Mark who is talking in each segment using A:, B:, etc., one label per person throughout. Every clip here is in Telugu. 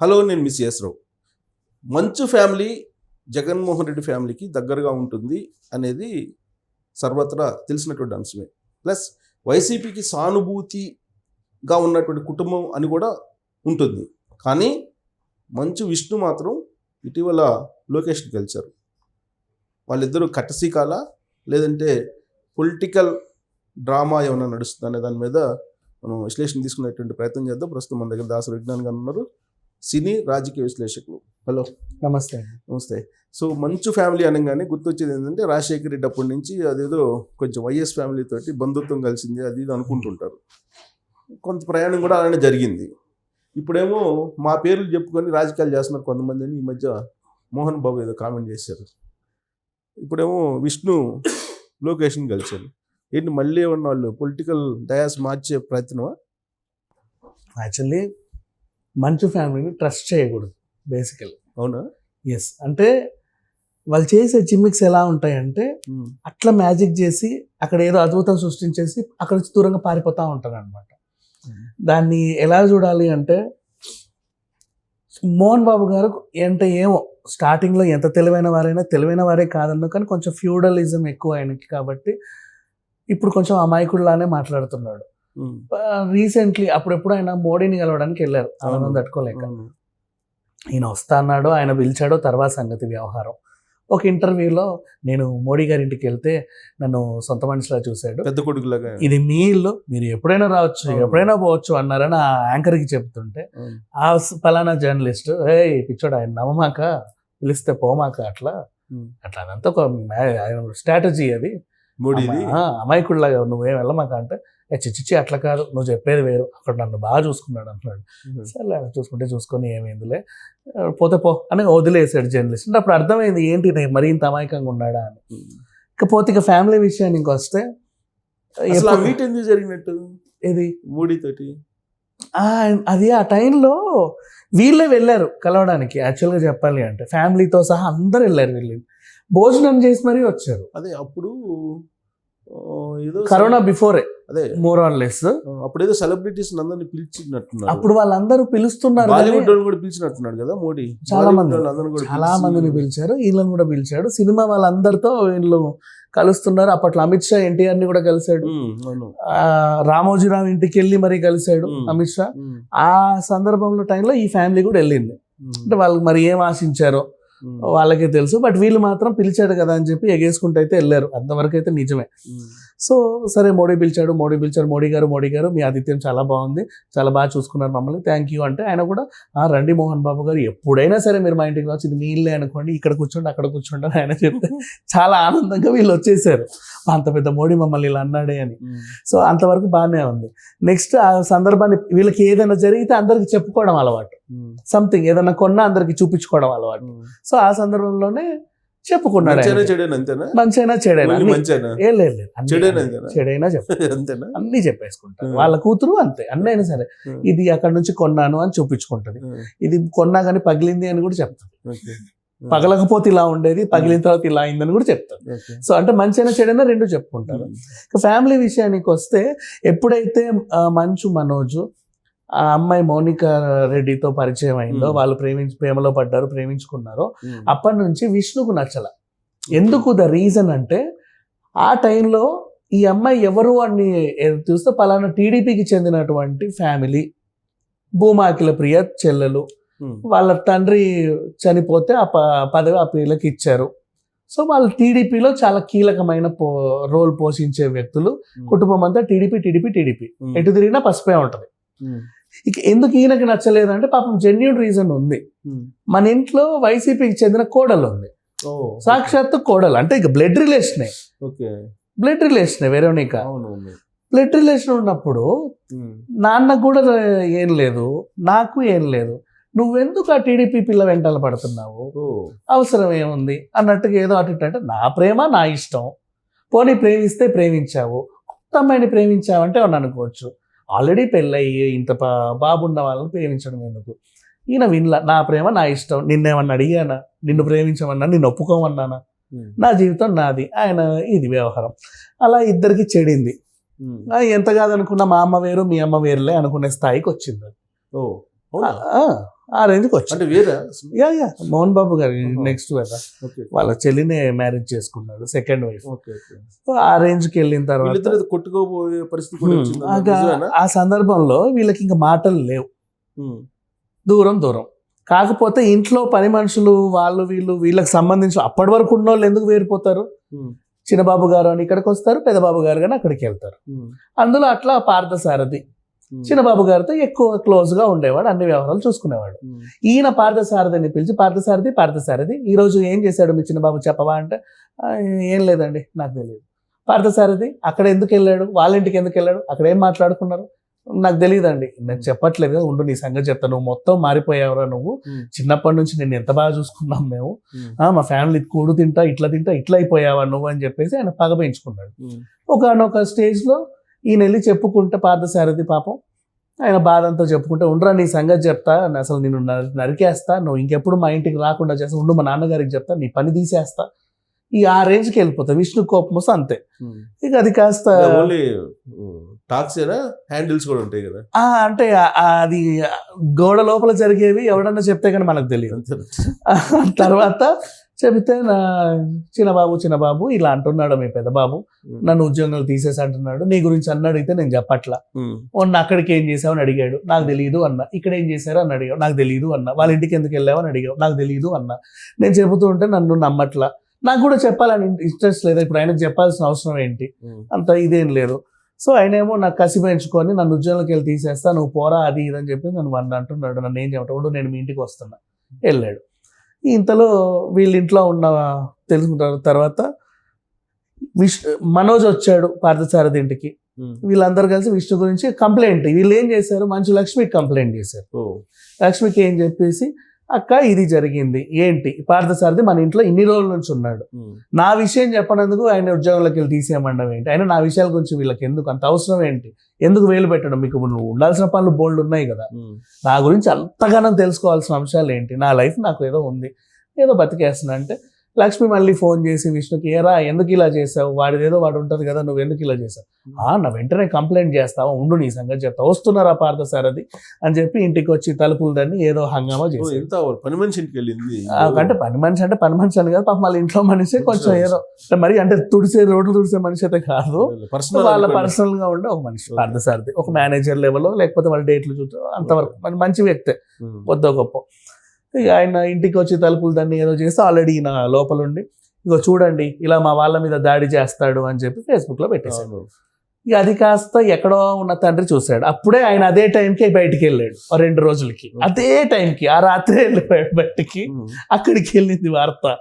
A: హలో, నేను మిస్ రావు. మంచు ఫ్యామిలీ జగన్మోహన్ రెడ్డి ఫ్యామిలీకి దగ్గరగా ఉంటుంది అనేది సర్వత్రా తెలిసినటువంటి అంశమే. ప్లస్ వైసీపీకి సానుభూతిగా ఉన్నటువంటి కుటుంబం అని కూడా ఉంటుంది. కానీ మంచు విష్ణు మాత్రం ఇటీవల లోకేష్ని కలిశారు. వాళ్ళిద్దరూ కట్టసీకాల లేదంటే పొలిటికల్ డ్రామా ఏమైనా నడుస్తుంది అనే దాని మీద మనం విశ్లేషణ తీసుకునేటువంటి ప్రయత్నం చేద్దాం. ప్రస్తుతం మన దగ్గర దాసరి విజ్ఞాన్ గారు ఉన్నారు, సినీ రాజకీయ విశ్లేషకులు. హలో,
B: నమస్తే.
A: నమస్తే. సో మంచు ఫ్యామిలీ అనగానే గుర్తొచ్చేది ఏంటంటే రాజశేఖర్ రెడ్డి అప్పటి నుంచి అదేదో కొంచెం వైఎస్ ఫ్యామిలీ తోటి బంధుత్వం కలిసింది అది ఇది అనుకుంటుంటారు. కొంత ప్రయాణం కూడా అలానే జరిగింది. ఇప్పుడేమో మా పేర్లు చెప్పుకొని రాజకీయాలు చేస్తున్నారు కొంతమంది అని ఈ మధ్య మోహన్ బాబు ఏదో కామెంట్ చేశారు. ఇప్పుడేమో విష్ణు లోకేష్ని కలిశారు. ఏంటి మళ్ళీ ఏమన్నా వాళ్ళు పొలిటికల్ డయాస్ మార్చే ప్రయత్నమా?
B: యాక్చువల్లీ మంచు ఫ్యామిలీని ట్రస్ట్ చేయకూడదు బేసికల్.
A: అవునా?
B: ఎస్, అంటే వాళ్ళు చేసే జిమ్మిక్స్ ఎలా ఉంటాయంటే అట్లా మ్యాజిక్ చేసి అక్కడ ఏదో అద్భుతం సృష్టించేసి అక్కడ నుంచి దూరంగా పారిపోతూ ఉంటారు అనమాట. దాన్ని ఎలా చూడాలి అంటే మోహన్ బాబు గారు అంటే ఏమో స్టార్టింగ్లో ఎంత తెలివైన వారే కాదన్నా కానీ కొంచెం ఫ్యూడలిజం ఎక్కువ ఆయనకి, కాబట్టి ఇప్పుడు కొంచెం అమాయకుడిలానే మాట్లాడుతున్నాడు. రీసెంట్లీ అప్పుడెప్పుడు ఆయన మోడీని కలవడానికి వెళ్ళారు, ఆనందం తట్టుకోలేక. ఈయన వస్తా అన్నాడో ఆయన పిలిచాడో తర్వాత సంగతి వ్యవహారం. ఒక ఇంటర్వ్యూలో నేను మోడీ గారి ఇంటికి వెళ్తే నన్ను సొంత మనిషిలా చూశాడు,
A: పెద్ద కొడుకులాగా,
B: ఇది మీ ఇల్లు, మీరు ఎప్పుడైనా రావచ్చు ఎప్పుడైనా పోవచ్చు అన్నారని ఆ యాంకర్కి చెప్తుంటే ఆ పలానా జర్నలిస్ట్, ఏ పిచ్చోడు ఆయన నమ్మమాక, పిలిస్తే పోమాక, అట్లా అదంతా ఒక స్ట్రాటజీ అది, అమాయకుడిలాగా నువ్వేం వెళ్ళమాక అంటే, చిచ్చి అట్లా కాదు, నువ్వు చెప్పేది వేరు, అక్కడ నన్ను బాగా చూసుకున్నాడు అంటున్నాడు. సరే చూసుకొని ఏమైందిలే పోతే పో అని వదిలేసాడు జర్నలిస్ట్. అంటే అప్పుడు అర్థమైంది ఏంటి మరీ ఇంత అమాయకంగా ఉన్నాడా అని. ఇకపోతే ఇక ఫ్యామిలీ విషయానికి వస్తే
A: జరిగినట్టు ఇది మోడీతోటి
B: అది ఆ టైంలో వీళ్ళే వెళ్ళారు కలవడానికి. యాక్చువల్గా చెప్పాలి అంటే ఫ్యామిలీతో సహా అందరు వెళ్ళారు, వీళ్ళు భోజనం చేసి మరీ వచ్చారు.
A: అదే అప్పుడు
B: కరోనా బిఫోరే, అదే మోర్ ఆర్ లెస్.
A: అప్పుడు ఏదో సెలబ్రిటీస్ అందరిని పిలిచినట్టున్నారు.
B: అప్పుడు వాళ్ళందరూ పిలుస్తున్నారు,
A: బాలీవుడ్ కూడా పిలిచినట్టున్నాడు కదా మోడీ.
B: చాలా మందిని పిలిచారు, వీళ్ళని కూడా పిలిచాడు. సినిమా వాళ్ళందరితో వీళ్ళు కలుస్తున్నారు. అప్పట్లో అమిత్ షా ఎన్టీఆర్ ని కూడా కలిశాడు, రామోజీరావు ఇంటికి వెళ్ళి మరీ కలిశాడు అమిత్ షా. ఆ సందర్భంలో టైంలో ఈ ఫ్యామిలీ కూడా వెళ్ళింది. అంటే వాళ్ళు మరి ఏం ఆశించారో వాళ్ళకే తెలుసు. బట్ వీళ్ళు మాత్రం పిలిచాడు కదా అని చెప్పి ఎగేసుకుంటూ అయితే వెళ్ళారు, అంతవరకు అయితే నిజమే. సో సరే మోడీ పిలిచారు, మోడీ గారు మీ ఆతిథ్యం చాలా బాగుంది, చాలా బాగా చూసుకున్నారు మమ్మల్ని, థ్యాంక్ యూ అంటే ఆయన కూడా రండి మోహన్ బాబు గారు, ఎప్పుడైనా సరే మీరు మా ఇంటికి వచ్చి, ఇది మీ ఇల్లే అనుకోండి, ఇక్కడ కూర్చోండి అక్కడ కూర్చోండి అని ఆయన చెప్తే చాలా ఆనందంగా వీళ్ళు వచ్చేసారు. అంత పెద్ద మోడీ మమ్మల్ని ఇలా అన్నాడే అని. సో అంతవరకు బాగానే ఉంది. నెక్స్ట్ ఆ సందర్భాన్ని వీళ్ళకి ఏదైనా జరిగితే అందరికి చెప్పుకోవడం అలవాటు, సంథింగ్ ఏదైనా కొన్నా అందరికి చూపించుకోవడం అలవాటు. సో ఆ సందర్భంలోనే చెప్పుకున్నాడు, మంచైనా చెడైనా అన్ని చెప్పేసుకుంటారు. వాళ్ళ కూతురు అంతే, అన్నైనా సరే ఇది అక్కడ నుంచి కొన్నాను అని చూపించుకుంటది, ఇది కొన్నా కానీ పగిలింది అని కూడా చెప్తారు. పగలకపోతే ఇలా ఉండేది, పగిలిన తర్వాత ఇలా అయిందని కూడా చెప్తారు. సో అంటే మంచైనా చెడైనా రెండు చెప్పుకుంటారు. ఫ్యామిలీ విషయానికి వస్తే ఎప్పుడైతే మంచు మనోజ్ ఆ అమ్మాయి మౌనికా రెడ్డితో పరిచయం అయిందో, వాళ్ళు ప్రేమలో పడ్డారు, ప్రేమించుకున్నారో, అప్పటి నుంచి విష్ణుకు నచ్చల. ఎందుకు ద రీజన్ అంటే ఆ టైంలో ఈ అమ్మాయి ఎవరు అని చూస్తే పలానా టీడీపీకి చెందినటువంటి ఫ్యామిలీ, భూమా అఖిల ప్రియ చెల్లెలు, వాళ్ళ తండ్రి చనిపోతే ఆ పదవి ఆ పిల్లకి ఇచ్చారు. సో వాళ్ళు టీడీపీలో చాలా కీలకమైన రోల్ పోషించే వ్యక్తులు. కుటుంబం అంతా టీడీపీ ఎటు తిరిగినా పసిపే ఉంటుంది. ఇక ఎందుకు ఈయనకి నచ్చలేదంటే పాపం జెన్యూన్ రీజన్ ఉంది. మన ఇంట్లో వైసీపీకి చెందిన కోడలు ఉంది, సాక్షాత్తు కోడలు, అంటే ఇక బ్లడ్ రిలేషనే వెరోనికా. బ్లడ్ రిలేషన్ ఉన్నప్పుడు నాన్నకు కూడా ఏం లేదు, నాకు ఏం లేదు, నువ్వెందుకు ఆ టీడీపీ పిల్ల వెంటల పడుతున్నావు, అవసరం ఏముంది అన్నట్టుగా ఏదో అటు అంటే, నా ప్రేమ నా ఇష్టం, పోనీ ప్రేమిస్తే ప్రేమించావు, కొత్త అమ్మాయిని ప్రేమించావంటే అని అనుకోవచ్చు. ఆల్రెడీ పెళ్ళయ్యి ఇంత బాబున్న వాళ్ళని ప్రేమించడం ఎందుకు? ఈయన వినలా, నా ప్రేమ నా ఇష్టం, నిన్నేమన్నా అడిగానా, నిన్ను ప్రేమించమన్నా, నిన్ను ఒప్పుకోమన్నానా, నా జీవితం నాది, ఆయన ఇది వ్యవహారం. అలా ఇద్దరికి చెడింది. ఎంత కాదనుకున్నా మా అమ్మ వేరు మీ అమ్మ వేరులే అనుకునే స్థాయికి వచ్చింది. ఆ రేంజ్కి వచ్చి
A: అంటే వేరే
B: యా మోహన్ బాబు గారు నెక్స్ట్ కదా
A: ఓకే
B: వాళ్ళ చెల్లినే మ్యారేజ్ చేసుకున్నాడు, సెకండ్ వైఫ్.
A: ఓకే ఓకే
B: ఆ రేంజ్కి వెళ్ళిన తర్వాత
A: వీళ్ళిద్దరు కొట్టుకోబోయే పరిస్థితి కూడా వచ్చింది నిజమేనా?
B: ఆ సందర్భంలో వీళ్ళకి ఇంకా మాటలు లేవు,
A: ఉమ్,
B: దూరం. కాకపోతే ఇంట్లో పని మనుషులు వాళ్ళు వీళ్ళకి సంబంధించి అప్పటి వరకు ఉన్న వాళ్ళు ఎందుకు వేరిపోతారు?
A: ఉమ్,
B: చిన్నబాబు గారు అని ఇక్కడికి వస్తారు, పెద్దబాబు గారు కానీ అక్కడికి వెళ్తారు.
A: ఉమ్,
B: అందులో అట్లా పార్థసారథి
A: ఉమ్,
B: చిన్నబాబు గారితో ఎక్కువ క్లోజ్గా ఉండేవాడు, అన్ని వ్యవహారాలు చూసుకునేవాడు.
A: ఉమ్,
B: ఈయన పార్థసారథిని పిలిచి పార్థసారథి ఈరోజు ఏం చేశాడు మీ చిన్నబాబు చెప్పవా అంటే "ఆ, ఏం లేదండి నాకు తెలియదు." పార్థసారథి అక్కడ ఎందుకు వెళ్ళాడు, వాళ్ళ ఇంటికి ఎందుకు వెళ్ళాడు, అక్కడ ఏం మాట్లాడుకున్నారు నాకు తెలియదండి. నేను చెప్పట్లేదు కదా, ఉండు నీ సంగతి చెప్తాను, నువ్వు మొత్తం మారిపోయావురా నువ్వు,
A: ఉమ్,
B: చిన్నప్పటి నుంచి నేను ఎంత బాగా చూసుకున్నాం మేము,
A: ఉమ్,
B: మా ఫ్యామిలీ కూడు తింటా ఇట్లా అయిపోయావా నువ్వు అని చెప్పేసి ఆయన పగ పెంచుకున్నాడు.
A: ఉమ్,
B: ఒకనొక స్టేజ్లో ఈయన వెళ్ళి చెప్పుకుంటే పార్థసారథి పాపం ఆయన బాధంతో చెప్పుకుంటే ఉండరా నీ సంగతి చెప్తా, అసలు నేను నరికేస్తా, నువ్వు ఇంకెప్పుడు మా ఇంటికి రాకుండా చేస్తా, ఉండు మా నాన్నగారికి చెప్తా, నీ పని తీసేస్తా, ఆ రేంజ్కి వెళ్ళిపోతా. విష్ణు కోపం వస్తే అంతే.
A: ఉమ్.
B: ఇక అది కాస్త
A: ఓన్లీ టాక్స్ ఏనా, హ్యాండిల్స్ కూడా ఉంటాయి కదా?
B: అంటే అది గోడ లోపల జరిగేవి ఎవడన్నా చెప్తే కానీ మనకు తెలియదు.
A: అంతే.
B: తర్వాత చెబితే నా చిన్నబాబు ఇలా అంటున్నాడు మీ పెద్ద బాబు, నన్ను ఉద్యోగాలు తీసేసి అంటున్నాడు, నీ గురించి అన్న అడిగితే నేను చెప్పట్లా,
A: ఉమ్,
B: మొన్న అక్కడికి ఏం చేసావు అని అడిగాడు, నాకు తెలియదు అన్న, ఇక్కడ ఏం చేశారు అని అడిగావు, నాకు తెలియదు అన్న, వాళ్ళ ఇంటికి ఎందుకు వెళ్ళావు అని అడిగావు, నాకు తెలియదు అన్న. నేను చెబుతూ ఉంటే నన్ను నమ్మట్లా, నాకు కూడా చెప్పాలని ఇంట్రెస్ట్ లేదు, ఇప్పుడు ఆయనకు చెప్పాల్సిన అవసరం ఏంటి,
A: ఉమ్,
B: అంత ఇదేం లేదు. సో ఆయనేమో నాకు కసి పెంచుకొని నన్ను ఉద్యోగంలోకి వెళ్ళి తీసేస్తా, నువ్వు పోరా అది ఇది అని చెప్పి నన్ను అంటున్నాడు, నన్ను ఏం చెప్పటం, నేను మీ ఇంటికి వస్తున్నా. వెళ్ళాడు. ఇంతలో వీళ్ళ ఇంట్లో ఉన్న తెలుసుకుంటారు. తర్వాత మనోజ్ వచ్చాడు పార్థసారథి ఇంటికి.
A: ఉమ్,
B: వీళ్ళందరూ కలిసి విష్ణు గురించి కంప్లైంట్, వీళ్ళు ఏం చేశారు, మంచు లక్ష్మికి కంప్లైంట్ చేశారు.
A: ఓ,
B: లక్ష్మికి ఏం చెప్పేసి, అక్క ఇది జరిగింది ఏంటి, పార్థసారథి మన ఇంట్లో ఇన్ని రోజుల నుంచి ఉన్నాడు,
A: ఉమ్,
B: నా విషయం చెప్పనందుకు ఆయన ఉద్యోగంలోకి వెళ్ళి తీసేయమండం ఏంటి, ఆయన నా విషయాల గురించి వీళ్ళకి ఎందుకు అంత అవసరం ఏంటి, ఎందుకు వేలు పెట్టడం, మీకు నువ్వు ఉండాల్సిన పనులు బోల్డ్ ఉన్నాయి కదా,
A: ఉమ్,
B: నా గురించి అంతగానం తెలుసుకోవాల్సిన అంశాలు ఏంటి, నా లైఫ్ నాకు ఏదో ఉంది, ఏదో బతికేస్తున్నా అంటే లక్ష్మి మళ్ళీ ఫోన్ చేసి విష్ణుకి, ఏరా ఎందుకు ఇలా చేసావు, వాడిదేదో వాడు ఉంటుంది కదా, నువ్వు ఎందుకు ఇలా చేసావు, నా వెంటనే కంప్లైంట్ చేస్తావా, ఉండు నీ సంగతి చెప్తా, వస్తున్నారా పార్థసారథి అని చెప్పి ఇంటికి వచ్చి తలుపులు దాన్ని ఏదో హంగామా
A: ఓ,
B: చేసి,
A: ఎంత పని మనిషి ఇంటికి వెళ్ళింది.
B: అంటే పని మనిషి అని కాదు పాపం, వాళ్ళ ఇంట్లో మనిషి కొంచెం ఏదో అంటే మరి అంటే రోడ్లు తుడిసే మనిషి అయితే కాదు,
A: పర్సనల్
B: వాళ్ళ పర్సనల్ గా ఉండే ఒక మనిషి పార్థసారథి, ఒక మేనేజర్ లెవెల్లో లేకపోతే వాళ్ళ డేట్లు చూస్తారు అంతవరకు మంచి వ్యక్తే, కొద్దో గొప్ప. ఇక ఆయన ఇంటికి వచ్చి తలుపులు దాన్ని ఏదో చేస్తే ఆల్రెడీ ఈయన లోపల ఉండి, ఇగో చూడండి ఇలా మా వాళ్ళ మీద దాడి చేస్తాడు అని చెప్పి ఫేస్బుక్లో పెట్టేశాడు. ఇక అది కాస్త ఎక్కడో ఉన్న తండ్రి చూశాడు, అప్పుడే ఆయన అదే టైంకి బయటికి వెళ్ళాడు, 2 రోజులకి అదే టైంకి, ఆ రాత్రే వెళ్ళిపోయాడు బయటికి. అక్కడికి వెళ్ళింది వార్త,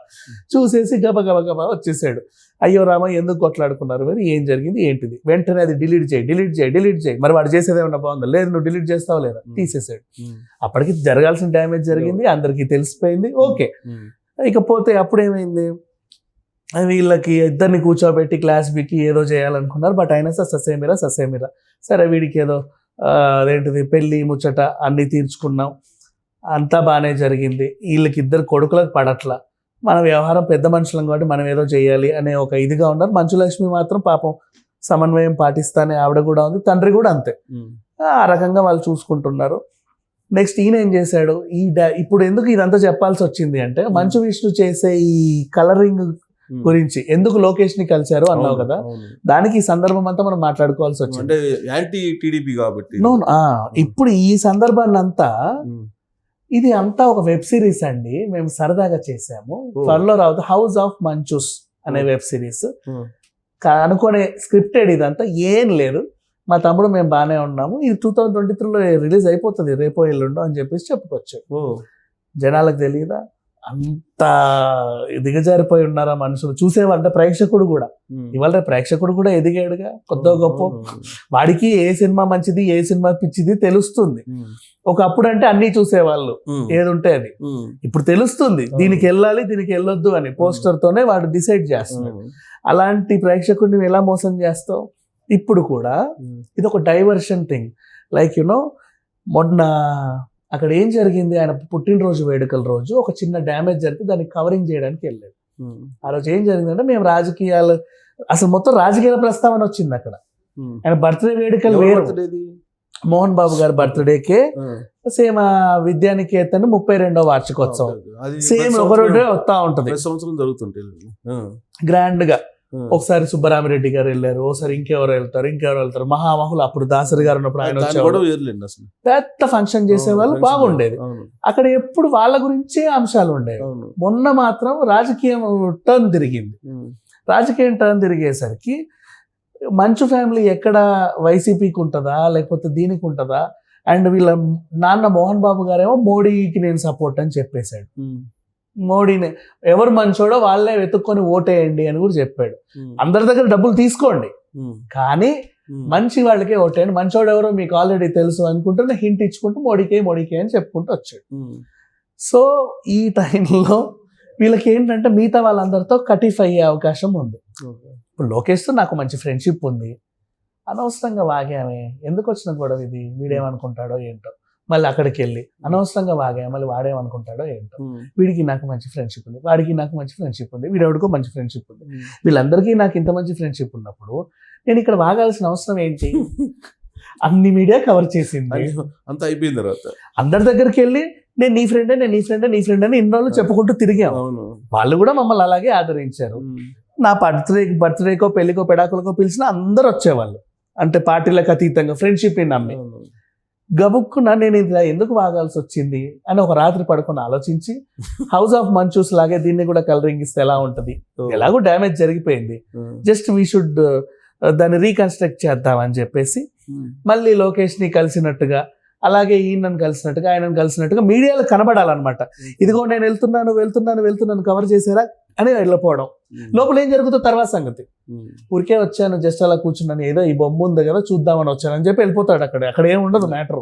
B: చూసేసి గబ వచ్చేసాడు. అయ్యో రామ ఎందుకు కొట్లాడుకున్నారు మరి, ఏం జరిగింది ఏంటిది, వెంటనే అది డిలీట్ చేయి, మరి వాడు చేసేది ఏమన్నా బాగుందా, లేదు నువ్వు డిలీట్ చేస్తావు లేదా, తీసేసాడు. అప్పటికి జరగాల్సిన డ్యామేజ్ జరిగింది, అందరికీ తెలిసిపోయింది, ఓకే. ఇకపోతే అప్పుడేమైంది, వీళ్ళకి ఇద్దరిని కూర్చోబెట్టి క్లాస్ బికి ఏదో చేయాలనుకున్నారు, బట్ అయినా ససేమిరా సరే వీడికి ఏదో అదేంటిది పెళ్ళి ముచ్చట అన్నీ తీర్చుకున్నాం, అంతా బాగానే జరిగింది, వీళ్ళకి 2 కొడుకులకు పడట్లా, మన వ్యవహారం పెద్ద మనుషులం కాబట్టి మనం ఏదో చేయాలి అనే ఒక ఇదిగా ఉన్నారు. మంచు లక్ష్మి మాత్రం పాపం సమన్వయం పాటిస్తానే ఆవిడ కూడా ఉంది, తండ్రి కూడా అంతే, ఆ రకంగా వాళ్ళు చూసుకుంటున్నారు. నెక్స్ట్ ఈయన ఏం చేశాడు, ఇప్పుడు ఎందుకు ఇదంతా చెప్పాల్సి వచ్చింది అంటే, మంచు విష్ణు చేసే ఈ కలరింగ్ గురించి ఎందుకు లోకేష్ ని కలిశారు అన్నావు కదా, దానికి ఈ సందర్భం అంతా మనం మాట్లాడుకోవాల్సి వచ్చింది.
A: అంటే యాంటీ టీడీపీ కాబట్టి
B: ఇప్పుడు ఈ సందర్భాన్ని అంతా, ఇది అంతా ఒక వెబ్ సిరీస్ అండి, మేము సరదాగా చేసాము, త్వరలో రావద్దు, హౌస్ ఆఫ్ మంచూస్ అనే వెబ్ సిరీస్ అనుకునే స్క్రిప్టెడ్, ఇదంతా ఏం లేదు, మా తమ్ముడు మేము బాగానే ఉన్నాము, ఇది 2023లో రిలీజ్ అయిపోతుంది రేపో ఎల్లుండో అని చెప్పేసి చెప్పుకోవచ్చు. జనాలకు తెలియదా, అంత దిగజారిపోయి ఉన్నారా మనుషులు, చూసేవాళ్ళంటే ప్రేక్షకుడు కూడా, ఇవాళ ప్రేక్షకుడు కూడా ఎదిగాడుగా కొద్దో గొప్ప, వాడికి ఏ సినిమా మంచిది ఏ సినిమా పిచ్చిది తెలుస్తుంది. ఒకప్పుడు అంటే అన్ని చూసేవాళ్ళు ఏది ఉంటే అది, ఇప్పుడు తెలుస్తుంది దీనికి వెళ్ళాలి దీనికి వెళ్ళొద్దు అని, పోస్టర్ తోనే వాడు డిసైడ్ చేస్తున్నాడు. అలాంటి ప్రేక్షకుడిని ఎలా మోసం చేస్తావు? ఇప్పుడు కూడా ఇది ఒక డైవర్షన్ థింగ్, లైక్ మొన్న అక్కడ ఏం జరిగింది, ఆయన పుట్టినరోజు వేడుకల రోజు ఒక చిన్న డ్యామేజ్ జరిగితే దాన్ని కవరింగ్ చేయడానికి వెళ్ళాడు. ఆ రోజు ఏం జరిగిందంటే, మేము రాజకీయాలు అసలు మొత్తం రాజకీయాల ప్రస్తావన వచ్చింది అక్కడ. ఆయన బర్త్డే వేడుకలు వేరు, మోహన్ బాబు గారి బర్త్డేకే సేమ్ విద్యానికేతన్ 32వ వార్షికోత్సవం సేమ్ ఒక రోజు వస్తా ఉంటది,
A: ప్రతి సంవత్సరం జరుగుతుంటాయి.
B: గ్రాండ్ గా. ఒకసారి సుబ్బరామిరెడ్డి గారు వెళ్ళారు, ఒకసారి ఇంకెవరు వెళ్తారు మహామహులు. అప్పుడు దాసరి గారు ఉన్నప్పుడు ఆయన వచ్చేవాడు, పెద్ద ఫంక్షన్ చేసేవాళ్ళు, బాగుండేది. అక్కడ ఎప్పుడు వాళ్ళ గురించే అంశాలు ఉండేవి. మొన్న మాత్రం రాజకీయం టర్న్ తిరిగింది. రాజకీయం టర్న్ తిరిగేసరికి మంచు ఫ్యామిలీ ఎక్కడ వైసీపీకి ఉంటుందా లేకపోతే దీనికి ఉంటుందా, అండ్ వీళ్ళ నాన్న మోహన్ బాబు గారేమో మోడీకి నేను సపోర్ట్ అని చెప్పేశాడు. మోడీని ఎవరు మంచోడో వాళ్ళే వెతుక్కొని ఓటేయండి అని కూడా చెప్పాడు. అందరి దగ్గర డబ్బులు తీసుకోండి కానీ మంచి వాళ్ళకే ఓటేయండి, మంచోడు ఎవరో మీకు ఆల్రెడీ తెలుసు అనుకుంటూ హింట్ ఇచ్చుకుంటూ మోడీకే అని చెప్పుకుంటూ వచ్చాడు. సో ఈ టైంలో వీళ్ళకి ఏంటంటే మిగతా వాళ్ళందరితో కటిఫ్ అయ్యే అవకాశం ఉంది. ఇప్పుడు లోకేష్తో నాకు మంచి ఫ్రెండ్షిప్ ఉంది, అనవసరంగా వాగామే, ఎందుకు వచ్చిన గొడవ ఇది, వీడేమనుకుంటాడో ఏంటో. మళ్ళీ అక్కడికి వెళ్ళి అనవసరంగా వాగామే, మళ్ళీ వాడేమనుకుంటాడో ఏంటో. వీడికి నాకు మంచి ఫ్రెండ్షిప్ ఉంది, వాడికి నాకు మంచి ఫ్రెండ్షిప్ ఉంది, వీడెవడికో మంచి ఫ్రెండ్షిప్ ఉంది. వీళ్ళందరికీ నాకు ఇంత మంచి ఫ్రెండ్షిప్ ఉన్నప్పుడు నేను ఇక్కడ వాగాల్సిన అవసరం ఏంటి? అన్ని మీడియా కవర్ చేసింది,
A: అంత అయిపోయిన తర్వాత
B: అందరి దగ్గరికి వెళ్ళి నేను నీ ఫ్రెండ్ అని ఇన్ని రోజులు చెప్పుకుంటూ తిరిగాము. వాళ్ళు కూడా మమ్మల్ని అలాగే ఆదరించారు. నా బర్త్డేకో పెళ్లికో పెడాకులకో పిలిచినా అందరు వచ్చేవాళ్ళు, అంటే పార్టీలకు అతీతంగా ఫ్రెండ్షిప్ ని నమ్మి. గబుక్కున నేను ఇది ఎందుకు వాగాల్సి వచ్చింది అని ఒక రాత్రి పడుకొని ఆలోచించి హౌస్ ఆఫ్ మంచూస్ లాగే దీన్ని కూడా కలరింగ్ ఇస్తే ఎలా ఉంటది, ఎలాగో డ్యామేజ్ జరిగిపోయింది, జస్ట్ వీ షుడ్ దాన్ని రీకన్స్ట్రక్ట్ చేద్దాం అని చెప్పేసి మళ్ళీ లోకేష్ ని కలిసినట్టుగా, అలాగే ఈయనను కలిసినట్టుగా, ఆయనను కలిసినట్టుగా మీడియాలో కనబడాలన్నమాట. ఇదిగో నేను వెళ్తున్నాను కవర్ చేసారా అని వెళ్ళిపోవడం. లోపల ఏం జరుగుతుందో తర్వాత సంగతి. ఊరికే వచ్చాను, జస్ట్ అలా కూర్చున్నాను, ఏదో ఈ బొమ్మ ఉంది కదా చూద్దామని వచ్చానని చెప్పి వెళ్ళిపోతాడు. అక్కడ ఏం ఉండదు మ్యాటర్.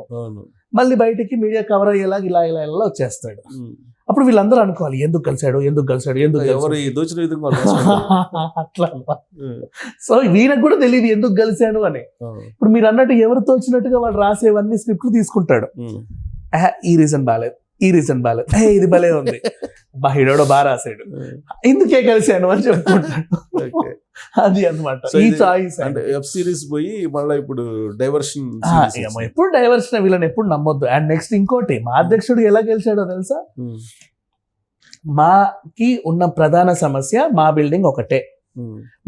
B: మళ్ళీ బయటికి మీడియా కవర్ అయ్యేలాగా ఇలా వచ్చేస్తాడు. అప్పుడు వీళ్ళందరూ అనుకోవాలి ఎందుకు కలిసాడు అట్లా. సో వీళ్ళకి కూడా తెలియదు ఎందుకు కలిశాడు అని. ఇప్పుడు మీరు అన్నట్టు ఎవరు తోచినట్టుగా వాళ్ళు రాసేవన్నీ స్క్రిప్ట్లు తీసుకుంటాడు. ఈ రీజన్ బాలేదు, ఇది భలే ఉంది, హీరోడో బాగా రాసాడు, ఇందుకే కలిశాను అని చెప్పుకుంటాడు. అది అన్నమాట ఈ చాయిస్.
A: వెబ్ సిరీస్ పోయి మళ్ళీ ఇప్పుడు డైవర్షన్,
B: ఎప్పుడు డైవర్షన్, వీళ్ళని ఎప్పుడు నమ్మొద్దు. అండ్ నెక్స్ట్ ఇంకోటి, మా అధ్యక్షుడు ఎలా గెలిచాడో తెలుసా? మాకి ఉన్న ప్రధాన సమస్య మా బిల్డింగ్ ఒకటే.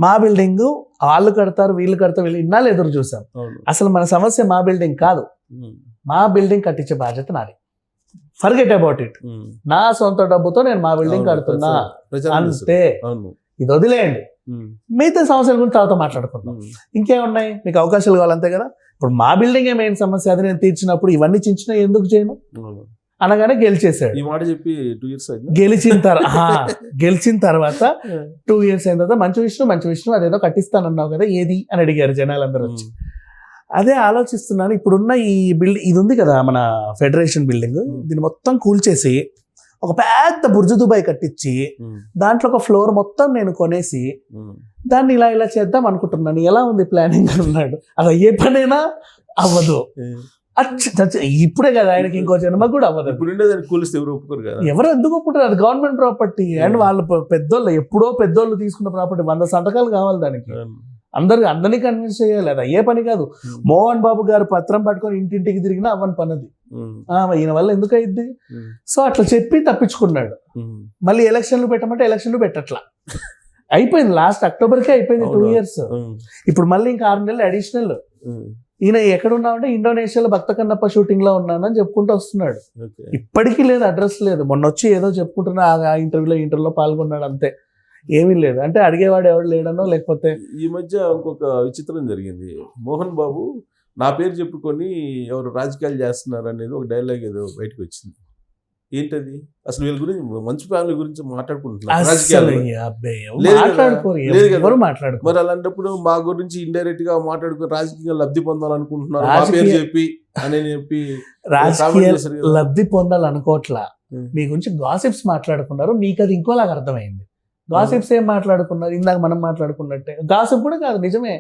B: మా బిల్డింగ్ వాళ్ళు కడతారు వీళ్ళు ఇన్నాళ్ళు ఎదురు చూసాం. అసలు మన సమస్య మా బిల్డింగ్ కాదు, మా బిల్డింగ్ కట్టించే బాధ్యత నాది. Forget about it. నా సొంత డబ్బుతో నేను మా బిల్డింగ్ కడుతున్నా అంతే, ఇది వదిలేయండి. మిగతా సమస్యల గురించి తర్వాత మాట్లాడుకుందాం. ఇంకేమున్నాయి మీకు అవకాశాలు కావాలంతే కదా. ఇప్పుడు మా బిల్డింగ్ మెయిన్ సమస్య, అది నేను తీర్చినప్పుడు ఇవన్నీ చించిన ఎందుకు చేయను అనగానే గెలిచేసాడు.
A: ఈ మాట చెప్పి 2 years
B: గెలిచిన తర్వాత 2 years అయిన తర్వాత మంచి విషయం అదేదో కట్టిస్తానన్నావు కదా, ఏది అని అడిగారు జనాలందరూ వచ్చి. అదే ఆలోచిస్తున్నాను. ఇప్పుడున్న ఈ బిల్డింగ్ ఇది ఉంది కదా మన ఫెడరేషన్ బిల్డింగ్, దీన్ని మొత్తం కూల్చేసి ఒక పెద్ద బుర్జు దుబాయ్ కట్టించి దాంట్లో ఒక ఫ్లోర్ మొత్తం నేను కొనేసి దాన్ని ఇలా చేద్దాం అనుకుంటున్నాను. ఎలా ఉంది ప్లానింగ్ అన్నాడు. అది అయ్యే పనేనా? అవ్వదు. ఇప్పుడే కదా ఆయనకి, ఇంకో జన్మ కూడా అవ్వదు. ఎవరు ఎందుకు ఒప్పుకుంటారు? అది గవర్నమెంట్ ప్రాపర్టీ. అండ్ వాళ్ళు పెద్దోళ్ళు, ఎప్పుడో పెద్దోళ్ళు తీసుకున్న ప్రాపర్టీ, 100 సంతకాలు కావాలి దానికి. అందరినీ కన్విన్స్ చేయాలి, అది అయ్యే పని కాదు. మోహన్ బాబు గారు పత్రం పట్టుకొని ఇంటింటికి తిరిగినా అవ్వని పనది. ఈయన వల్ల ఎందుకు అయింది? సో అట్లా చెప్పి తప్పించుకున్నాడు. మళ్ళీ ఎలక్షన్లు పెట్టమంటే ఎలక్షన్లు పెట్టట్లా, అయిపోయింది. లాస్ట్ అక్టోబర్కే అయిపోయింది 2 years. ఇప్పుడు మళ్ళీ ఇంకా 6 నెలలు అడిషనల్. ఈయన ఎక్కడున్నామంటే ఇండోనేషియాలో భక్త కన్నప్ప షూటింగ్ లో ఉన్నానని చెప్పుకుంటూ వస్తున్నాడు. ఇప్పటికీ లేదు, అడ్రస్ లేదు. మొన్న వచ్చి ఏదో చెప్పుకుంటున్నా ఆ ఇంటర్వ్యూలో పాల్గొన్నాడు అంతే, ఏమీ లేదు. అంటే అడిగేవాడు ఎవడు లేడనో, లేకపోతే
A: ఈ మధ్య ఇంకొక విచిత్రం జరిగింది. మోహన్ బాబు నా పేరు చెప్పుకొని ఎవరు రాజకీయాలు చేస్తున్నారు అనేది ఒక డైలాగ్ ఏదో బయటకు వచ్చింది. ఏంటది? అసలు వీళ్ళ గురించి, మంచి ఫ్యామిలీ గురించి మాట్లాడుకుంటున్నారు. మరి అలాంటప్పుడు మా గురించి ఇండైరెక్ట్ గా మాట్లాడుకుని రాజకీయంగా లబ్ధి పొందాలనుకుంటున్నారు మా పేరు చెప్పి అని చెప్పి.
B: రాజకీయ లబ్ధి పొందాలనుకోవట్లా, మీ గురించి గాసిప్స్ మాట్లాడుకున్నారు. మీకు అది ఇంకోలాగా అర్థమైంది. గాసిప్స్ ఏం మాట్లాడుకున్నారు? ఇందాక మనం మాట్లాడుకున్నట్టే గాసిప్ కూడా కాదు, నిజమే.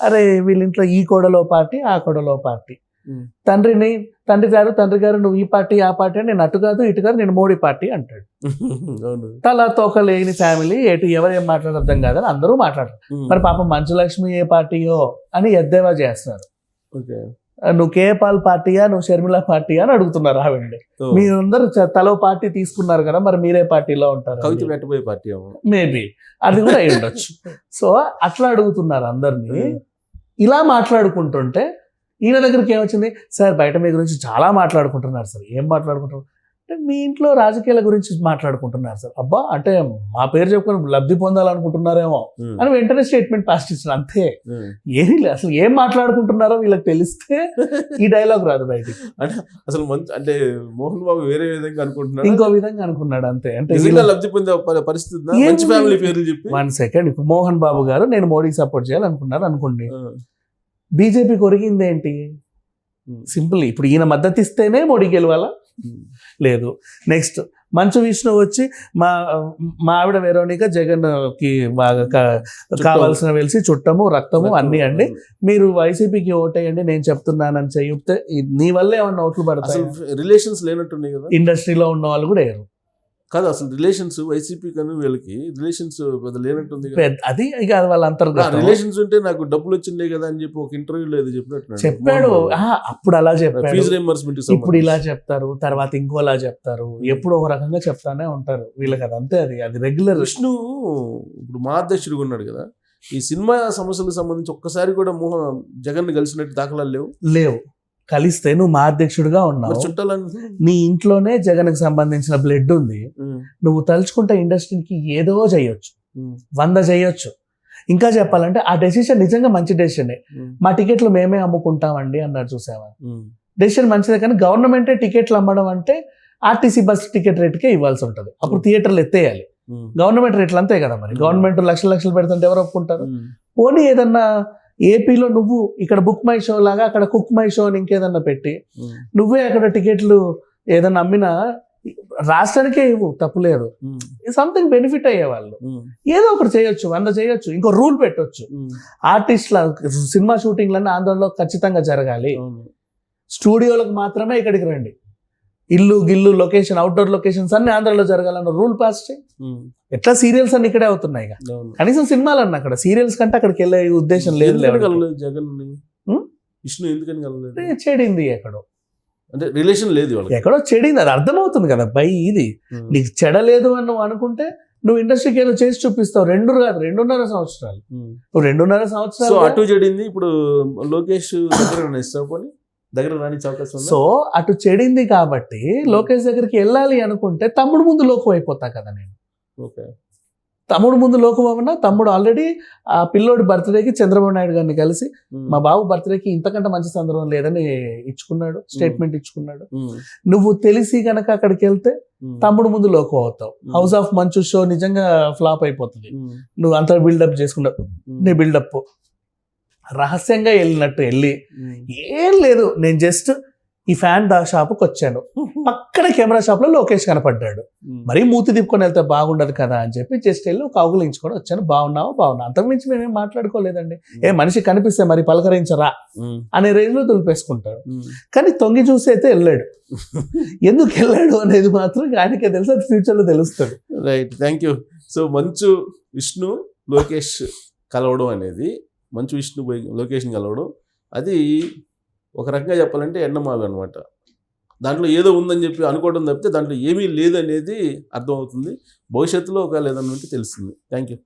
B: అరే వీళ్ళ ఇంట్లో ఈ కోడలో పార్టీ, ఆ కోడలో పార్టీ, తండ్రి గారు నువ్వు ఈ పార్టీ ఆ పార్టీ అని, నేను అటు కాదు ఇటు కాదు, నేను మోడీ పార్టీ అంటాడు. తల తోక లేని ఫ్యామిలీ, ఎటు ఎవరు ఏం మాట్లాడడం అర్థం కాదని అందరూ మాట్లాడతారు. మరి పాపం మంచులక్ష్మి ఏ పార్టీయో అని ఎద్దేవా చేస్తున్నారు. నువ్వు కేపాల్ పార్టీయా నువ్వు షర్మిల పార్టీయా అని అడుగుతున్నారు ఆవిడ. మీరందరూ తలో పార్టీ తీసుకున్నారు కదా, మరి మీరే పార్టీలో ఉంటారు?
A: కవిత పెట్టబోయే పార్టీ
B: మేబీ అది కూడా అయి ఉండొచ్చు. సో అట్లా అడుగుతున్నారు అందరినీ. ఇలా మాట్లాడుకుంటుంటే ఈయన దగ్గరికి ఏమొచ్చింది, సార్ బయట మీ గురించి చాలా మాట్లాడుకుంటున్నారు సార్. ఏం మాట్లాడుకుంటున్నారు అంటే మీ ఇంట్లో రాజకీయాల గురించి మాట్లాడుకుంటున్నారు సార్. అబ్బా అంటే మా పేరు చెప్పుకొని లబ్ధి పొందాలనుకుంటున్నారేమో అని వెంటనే స్టేట్మెంట్ పాస్ చేసిన, అంతే. ఏమీ లేదు, అసలు ఏం మాట్లాడుకుంటున్నారో వీళ్ళకి తెలిస్తే ఈ డైలాగ్ రాదు బయటికి.
A: అంటే అసలు అంటే మోహన్ బాబు వేరే విధంగా అనుకుంటున్నాడు,
B: ఇంకో విధంగా అనుకున్నాడు అంతే. అంటే
A: లబ్ధి పొందే పరిస్థితి మంచి ఫ్యామిలీ పేర్లు చెప్పి 1
B: సెకండ్. ఇప్పుడు మోహన్ బాబు గారు నేను మోడీకి సపోర్ట్ చేయాలనుకున్నారు అనుకోండి, బీజేపీ కొరిగింది ఏంటి? సింపుల్. ఇప్పుడు ఈయన మద్దతు ఇస్తేనే మోడీ గెలవాలా? లేదు. నెక్స్ట్ మంచు విష్ణు వచ్చి మా ఆవిడ వెరోనిక జగన్ కి బాగా కావాల్సిన వెలిసి చుట్టము రక్తము అన్ని అండి, మీరు వైసీపీకి ఓటేయండి నేను చెప్తున్నానని చెప్తే నీ వల్ల ఏమన్నా ఓట్లు పడతాయి?
A: రిలేషన్స్ లేనట్టున్నాయి కదా,
B: ఇండస్ట్రీలో ఉన్న వాళ్ళు కూడా వేరు
A: కాదు. అసలు రిలేషన్స్ వైసీపీ కానీ వీళ్ళకి రిలేషన్స్ లేనట్టుంది.
B: అది ఇక వాళ్ళ అంతర్గతం.
A: రిలేషన్స్ ఉంటే నాకు డబ్బులు వచ్చిండే కదా అని చెప్పి ఒక ఇంటర్వ్యూలో ఏదో
B: చెప్పాడు. అప్పుడు అలా చెప్పాడు,
A: ఫీజు రీయింబర్స్మెంట్
B: ఇప్పుడు ఇలా చెప్తారు, తర్వాత ఇంకోలా చెప్తారు, ఎప్పుడు ఒక రకంగా చెప్తానే ఉంటారు వీళ్ళకి. అది అంతే, అది రెగ్యులర్.
A: విష్ణు ఇప్పుడు మా అధ్యక్షుడిగా ఉన్నాడు కదా, ఈ సినిమా సమస్యలకు సంబంధించి ఒక్కసారి కూడా జగన్ కలిసినట్టు దాఖలాలు లేవు.
B: కలిస్తే నువ్వు మా అధ్యక్షుడిగా ఉన్నావు, నీ ఇంట్లోనే జగన్కి సంబంధించిన బ్లడ్ ఉంది, నువ్వు తలుచుకుంటే ఇండస్ట్రీకి ఏదో చేయొచ్చు, 100 చేయొచ్చు. ఇంకా చెప్పాలంటే ఆ డెసిషన్ నిజంగా మంచి డెసిషనే. మా టికెట్లు మేమే అమ్ముకుంటామండి అన్నారు, చూసావా? డెసిషన్ మంచిదే, కానీ గవర్నమెంటే టికెట్లు అమ్మడం అంటే ఆర్టీసీ బస్ టికెట్ రేట్కే ఇవ్వాల్సి ఉంటుంది. అప్పుడు థియేటర్లు ఎత్తేయాలి. గవర్నమెంట్ రేట్లు అంతే కదా మరి. గవర్నమెంట్ లక్షలు పెడుతుంటే ఎవరు ఒప్పుకుంటారు? పోనీ ఏదన్నా ఏపీలో నువ్వు ఇక్కడ బుక్ మై షో లాగా అక్కడ కుక్ మై షో అని ఇంకేదన్నా పెట్టి నువ్వే అక్కడ టికెట్లు ఏదన్నా అమ్మినా రాష్ట్రానికే ఇవ్వు, తప్పులేదు. సంథింగ్ బెనిఫిట్ అయ్యేవాళ్ళు ఏదో ఒకటి చేయొచ్చు, 100 చేయొచ్చు. ఇంకో రూల్ పెట్టొచ్చు, ఆర్టిస్ట్ల సినిమా షూటింగ్లన్నీ ఆంధ్రలో ఖచ్చితంగా జరగాలి, స్టూడియోలకు మాత్రమే ఇక్కడికి రండి, ఇల్లు గిల్లు లొకేషన్ అవుట్డోర్ లొకేషన్స్ అన్ని ఆంధ్రలో జరగాలన్న రూల్ పాస్ చేయి. ఎట్లా సీరియల్స్ అన్ని ఇక్కడే అవుతున్నాయి, కనీసం సినిమాలు అన్న అక్కడ సీరియల్స్ కంటే అక్కడికి వెళ్ళే ఉద్దేశం లేదు. చెడింది ఎక్కడో,
A: అంటే రిలేషన్ లేదు,
B: ఎక్కడో చెడింది, అది అర్థమవుతుంది కదా బై. ఇది నీకు చెడలేదు అని నువ్వు అనుకుంటే నువ్వు ఇండస్ట్రీకి ఏదో చేసి చూపిస్తావు. 2 కాదు 2.5 సంవత్సరాలు, 2.5 సంవత్సరాలు
A: అటు చెడింది. ఇప్పుడు లోకేష్ దగ్గర రాని అవకాశం.
B: సో అటు చెడింది కాబట్టి లోకేష్ దగ్గరికి వెళ్ళాలి అనుకుంటే తమ్ముడు ముందు లోకం అయిపోతా కదా నేను. తమ్ముడు ముందు లోకం అవ్వనా? తమ్ముడు ఆల్రెడీ ఆ పిల్లోడి బర్త్డేకి చంద్రబాబు నాయుడు గారిని కలిసి మా బాబు బర్త్డేకి ఇంతకంటే మంచి సందర్భం లేదని ఇచ్చుకున్నాడు, స్టేట్మెంట్ ఇచ్చుకున్నాడు. నువ్వు తెలిసి గనక అక్కడికి వెళ్తే తమ్ముడు ముందు లోకం అవుతావు. హౌస్ ఆఫ్ మంచు షో నిజంగా ఫ్లాప్ అయిపోతుంది. నువ్వు అంత బిల్డప్ చేసుకున్నావు, నీ బిల్డప్ రహస్యంగా వెళ్ళి ఏం లేదు, నేను జస్ట్ ఈ ఫ్యాన్ షాప్కి వచ్చాను, పక్కన కెమెరా షాప్ లో లోకేష్ కనపడ్డాడు, మరీ మూతి తిప్పుకొని వెళ్తే బాగుండదు కదా అని చెప్పి జస్ట్ వెళ్ళి ఒక కౌగులించుకొని వచ్చాను, బాగున్నా అంతకుమించి మేమేం మాట్లాడుకోలేదండి. ఏ మనిషి కనిపిస్తే మరి పలకరించరా అనే రేంజ్ లో దులిపేసుకుంటాడు. కానీ తొంగి చూసి అయితే వెళ్ళాడు. ఎందుకు వెళ్ళాడు అనేది మాత్రం ఆయనకే తెలుసు, అది ఫ్యూచర్ లో తెలుస్తుంది.
A: Right, thank you. So Manchu Vishnu Lokesh కలవడం అనేది, మంచు విష్ణు లొకేషన్ కలవడం అది ఒక రకంగా చెప్పాలంటే ఎండమావి అనమాట. దాంట్లో ఏదో ఉందని చెప్పి అనుకోవడం తప్పితే దాంట్లో ఏమీ లేదనేది అర్థమవుతుంది. భవిష్యత్తులో ఒకవేళ ఏదన్నా ఉంటే తెలుస్తుంది. Thank you.